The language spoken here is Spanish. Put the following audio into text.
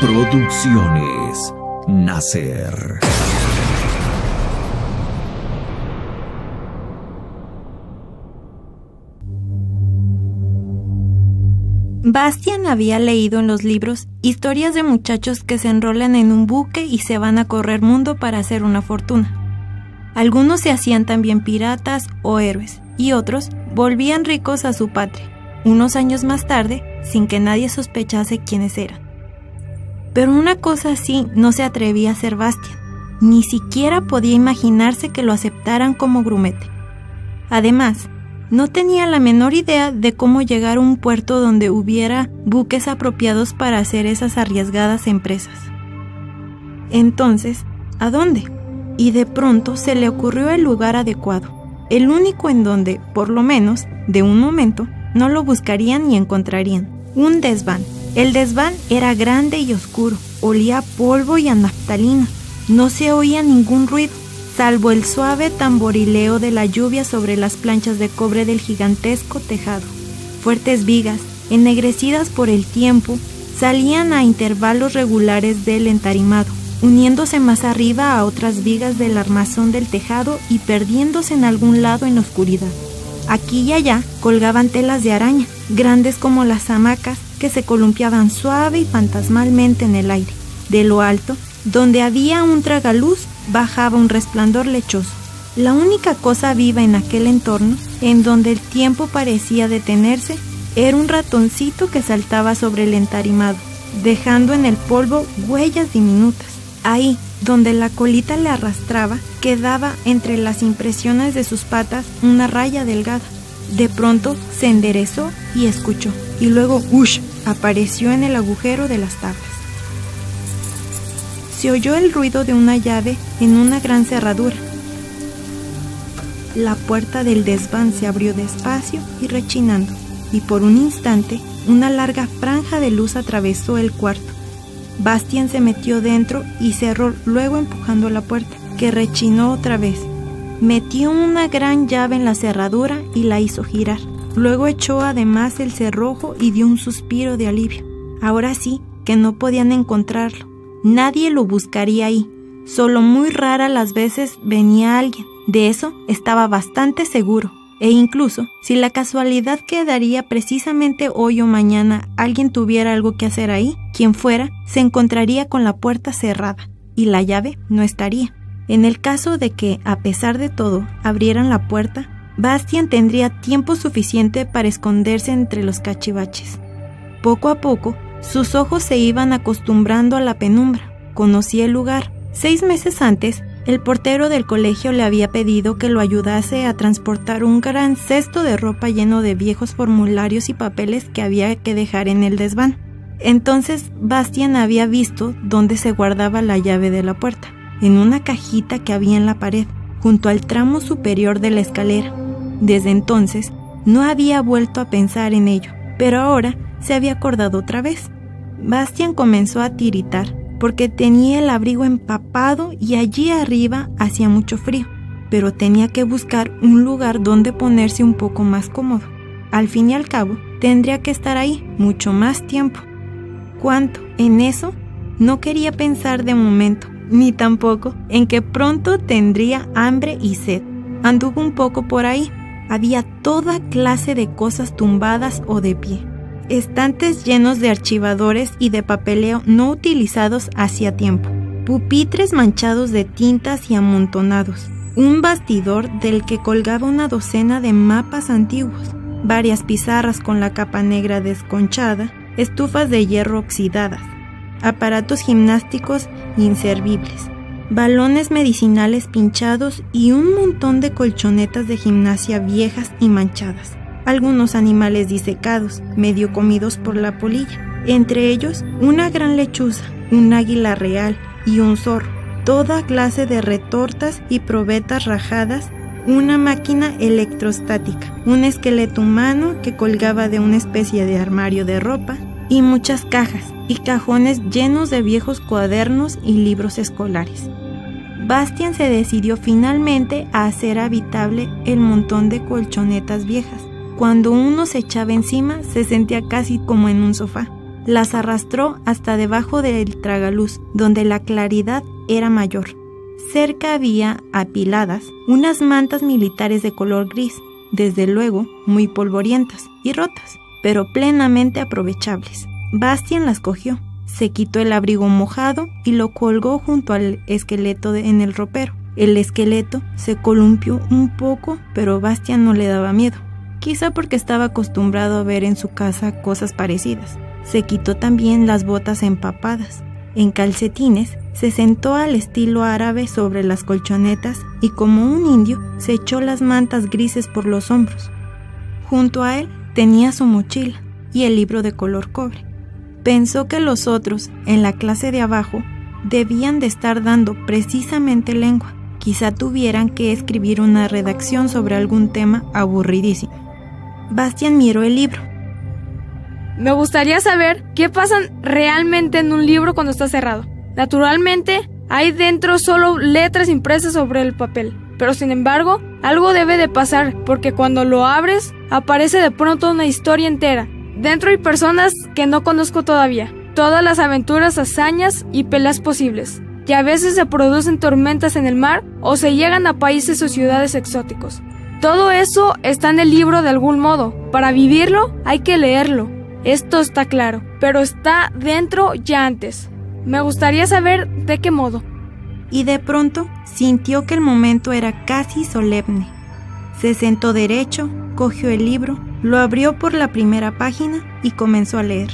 Producciones Nacer. Bastian había leído en los libros historias de muchachos que se enrolan en un buque y se van a correr mundo para hacer una fortuna. Algunos se hacían también piratas o héroes, y otros volvían ricos a su patria, unos años más tarde, sin que nadie sospechase quiénes eran. Pero una cosa así no se atrevía a hacer Bastian, ni siquiera podía imaginarse que lo aceptaran como grumete. Además, no tenía la menor idea de cómo llegar a un puerto donde hubiera buques apropiados para hacer esas arriesgadas empresas. Entonces, ¿a dónde? Y de pronto se le ocurrió el lugar adecuado, el único en donde, por lo menos, de un momento, no lo buscarían ni encontrarían. Un desván. El desván era grande y oscuro, olía a polvo y a naftalina. No se oía ningún ruido, salvo el suave tamborileo de la lluvia sobre las planchas de cobre del gigantesco tejado. Fuertes vigas, ennegrecidas por el tiempo, salían a intervalos regulares del entarimado, uniéndose más arriba a otras vigas del armazón del tejado y perdiéndose en algún lado en la oscuridad. Aquí y allá colgaban telas de araña, grandes como las hamacas, que se columpiaban suave y fantasmalmente en el aire. De lo alto, donde había un tragaluz, bajaba un resplandor lechoso. La única cosa viva en aquel entorno, en donde el tiempo parecía detenerse, era un ratoncito que saltaba sobre el entarimado, dejando en el polvo huellas diminutas. Ahí, donde la colita le arrastraba, quedaba entre las impresiones de sus patas una raya delgada. De pronto se enderezó y escuchó, y luego ¡ush!, apareció en el agujero de las tablas. Se oyó el ruido de una llave en una gran cerradura. La puerta del desván se abrió despacio y rechinando, y por un instante una larga franja de luz atravesó el cuarto. Bastian se metió dentro y cerró luego empujando la puerta, que rechinó otra vez. Metió una gran llave en la cerradura y la hizo girar. Luego echó además el cerrojo y dio un suspiro de alivio. Ahora sí que no podían encontrarlo. Nadie lo buscaría ahí. Solo muy rara las veces venía alguien. De eso estaba bastante seguro. E incluso, si la casualidad que daría precisamente hoy o mañana alguien tuviera algo que hacer ahí, quien fuera, se encontraría con la puerta cerrada, y la llave no estaría. En el caso de que, a pesar de todo, abrieran la puerta, Bastian tendría tiempo suficiente para esconderse entre los cachivaches. Poco a poco, sus ojos se iban acostumbrando a la penumbra. Conocía el lugar. 6 meses antes, el portero del colegio le había pedido que lo ayudase a transportar un gran cesto de ropa lleno de viejos formularios y papeles que había que dejar en el desván. Entonces, Bastian había visto dónde se guardaba la llave de la puerta, en una cajita que había en la pared, junto al tramo superior de la escalera. Desde entonces, no había vuelto a pensar en ello, pero ahora se había acordado otra vez. Bastian comenzó a tiritar, porque tenía el abrigo empapado y allí arriba hacía mucho frío, pero tenía que buscar un lugar donde ponerse un poco más cómodo. Al fin y al cabo, tendría que estar ahí mucho más tiempo. ¿Cuánto? En eso no quería pensar de momento, ni tampoco en que pronto tendría hambre y sed. Anduvo un poco por ahí. Había toda clase de cosas tumbadas o de pie. Estantes llenos de archivadores y de papeleo no utilizados hacía tiempo. Pupitres manchados de tintas y amontonados. Un bastidor del que colgaba una docena de mapas antiguos. Varias pizarras con la capa negra desconchada. Estufas de hierro oxidadas. Aparatos gimnásticos inservibles. Balones medicinales pinchados y un montón de colchonetas de gimnasia viejas y manchadas. Algunos animales disecados, medio comidos por la polilla. Entre ellos, una gran lechuza, un águila real y un zorro. Toda clase de retortas y probetas rajadas, una máquina electrostática, un esqueleto humano que colgaba de una especie de armario de ropa, y muchas cajas y cajones llenos de viejos cuadernos y libros escolares. Bastian se decidió finalmente a hacer habitable el montón de colchonetas viejas. Cuando uno se echaba encima, se sentía casi como en un sofá. las arrastró hasta debajo del tragaluz, donde la claridad era mayor. Cerca había, apiladas, unas mantas militares de color gris, desde luego muy polvorientas y rotas, pero plenamente aprovechables. Bastian las cogió, se quitó el abrigo mojado y lo colgó junto al esqueleto en el ropero. El esqueleto se columpió un poco, pero Bastian no le daba miedo, quizá porque estaba acostumbrado a ver en su casa cosas parecidas. Se quitó también las botas empapadas. En calcetines, se sentó al estilo árabe sobre las colchonetas y como un indio se echó las mantas grises por los hombros. Junto a él tenía su mochila y el libro de color cobre. Pensó que los otros, en la clase de abajo, debían de estar dando precisamente lengua. Quizá tuvieran que escribir una redacción sobre algún tema aburridísimo. Bastian miró el libro. Me gustaría saber qué pasa realmente en un libro cuando está cerrado. Naturalmente, hay dentro solo letras impresas sobre el papel. Pero sin embargo, algo debe de pasar, porque cuando lo abres, aparece de pronto una historia entera. Dentro hay personas que no conozco todavía. Todas las aventuras, hazañas y peleas posibles. Y a veces se producen tormentas en el mar o se llegan a países o ciudades exóticos. Todo eso está en el libro de algún modo. Para vivirlo, hay que leerlo. Esto está claro, pero está dentro ya antes. Me gustaría saber de qué modo. Y de pronto sintió que el momento era casi solemne. Se sentó derecho, cogió el libro, lo abrió por la primera página y comenzó a leer.